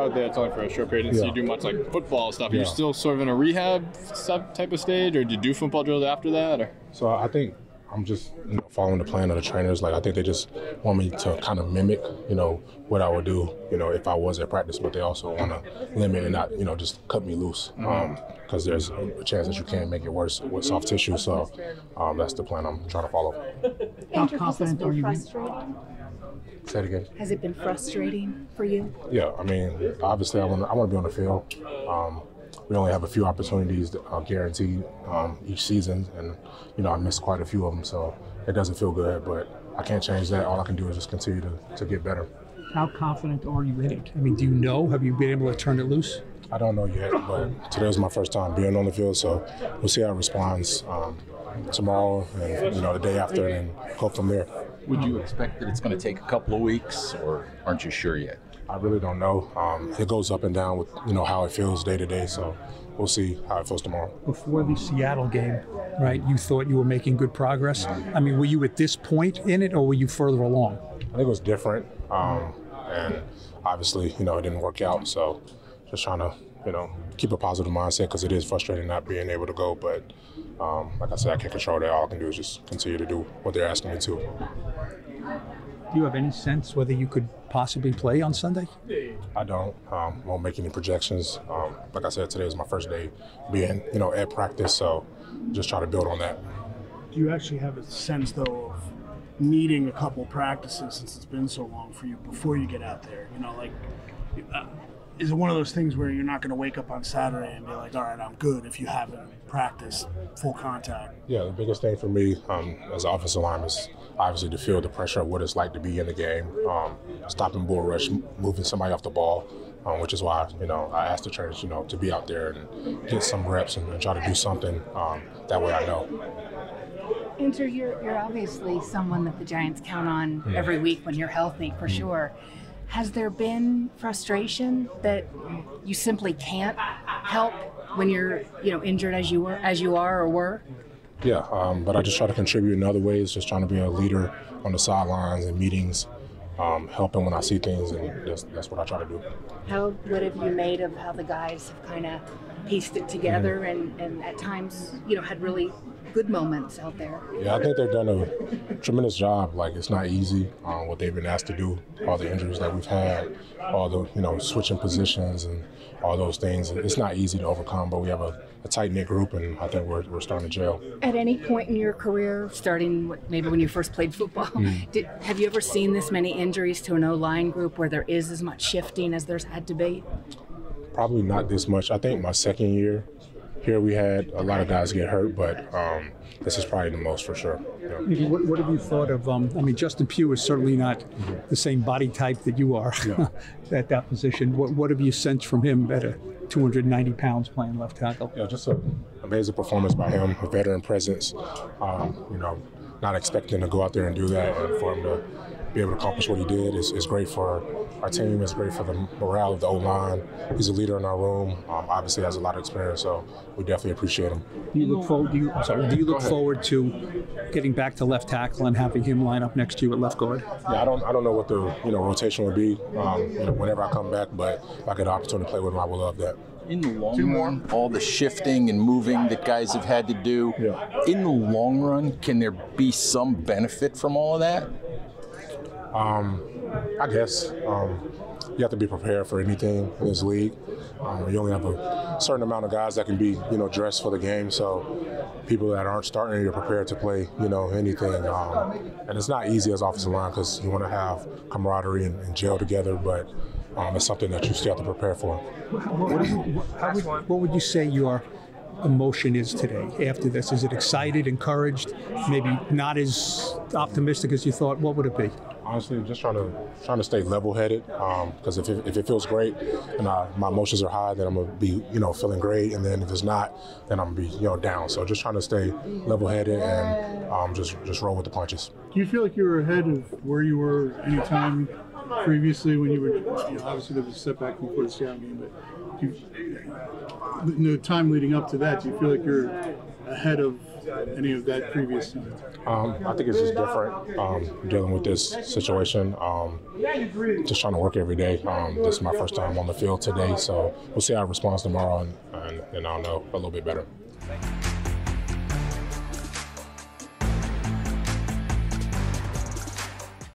out there, it's only for a short period, and so you do much like football stuff. Are you still sort of in a rehab type of stage, or do you do football drills after that? Or? So I think I'm just following the plan of the trainers. Like I think they just want me to kind of mimic, what I would do, if I was at practice, but they also want to limit and not, just cut me loose. Because there's a chance that you can make it worse with soft tissue. So that's the plan I'm trying to follow. How confident are you? Frustrating? Say it again. Has it been frustrating for you? Yeah, I mean, obviously I want to be on the field. We only have a few opportunities guaranteed each season, and I missed quite a few of them, so it doesn't feel good. But I can't change that. All I can do is just continue to get better. How confident are you in it? I mean, do you know? Have you been able to turn it loose? I don't know yet, but today was my first time being on the field, so we'll see how it responds tomorrow and the day after, and go from there. Would you expect that it's going to take a couple of weeks, or aren't you sure yet? I really don't know. It goes up and down with how it feels day to day, so we'll see how it feels tomorrow. Before the Seattle game, right, you thought you were making good progress. I mean, were you at this point in it, or were you further along? I think it was different, and obviously, it didn't work out, so just trying to, keep a positive mindset, because it is frustrating not being able to go, but like I said, I can't control that. All I can do is just continue to do what they're asking me to. Do you have any sense whether you could possibly play on Sunday? I don't. Won't make any projections. Like I said, today is my first day being, at practice, so just try to build on that. Do you actually have a sense, though, of needing a couple practices, since it's been so long for you, before you get out there? Is it one of those things where you're not going to wake up on Saturday and be like, all right, I'm good, if you haven't practiced full contact? Yeah, the biggest thing for me as an offensive lineman is obviously to feel the pressure of what it's like to be in the game, stopping bull rush, moving somebody off the ball, which is why, I asked the trainers, to be out there and get some reps and try to do something. That way I know. Inter, you're obviously someone that the Giants count on every week when you're healthy, for sure. Has there been frustration that you simply can't help when you're, injured as you are or were? Yeah, but I just try to contribute in other ways, just trying to be a leader on the sidelines and meetings, helping when I see things, and that's what I try to do. What have you made of how the guys have kind of pieced it together and at times, had really good moments out there? Yeah, I think they've done a tremendous job. Like, it's not easy what they've been asked to do, all the injuries that we've had, all the, switching positions and all those things. It's not easy to overcome, but we have a tight-knit group, and I think we're starting to gel. At any point in your career, starting maybe when you first played football, have you ever seen this many injuries to an O-line group where there is as much shifting as there's had to be? Probably not this much. I think my second year here we had a lot of guys get hurt, but this is probably the most for sure. Yeah. What have you thought of, Justin Pugh is certainly not the same body type that you are at that position. What have you sensed from him at 290 pounds playing left tackle? Yeah, just an amazing performance by him, a veteran presence, not expecting to go out there and do that, and for him to be able to accomplish what he did is great for our team. It's great for the morale of the O-line. He's a leader in our room. Obviously has a lot of experience, so we definitely appreciate him. Do you look forward to getting back to left tackle and having him line up next to you at left guard? Yeah, I don't know what the rotation would be whenever I come back, but if I get an opportunity to play with him, I would love that. In the long run, all the shifting and moving that guys have had to do, in the long run, can there be some benefit from all of that? I guess you have to be prepared for anything in this league. You only have a certain amount of guys that can be, dressed for the game. So people that aren't starting, you're prepared to play, anything. And it's not easy as offensive line because you want to have camaraderie and gel together, but it's something that you still have to prepare for. What would you say your emotion is today after this? Is it excited, encouraged, maybe not as optimistic as you thought? What would it be? Honestly, just trying to stay level-headed, because if it feels great and my emotions are high, then I'm gonna be feeling great, and then if it's not, then I'm gonna be down. So just trying to stay level-headed and just roll with the punches. Do you feel like you were ahead of where you were any time previously when you were? Obviously there was a setback before the Seattle game, but the time leading up to that, do you feel like you're ahead of any of that previous time? I think it's just different dealing with this situation. Just trying to work every day. This is my first time on the field today, so we'll see how it responds tomorrow, and I'll know a little bit better.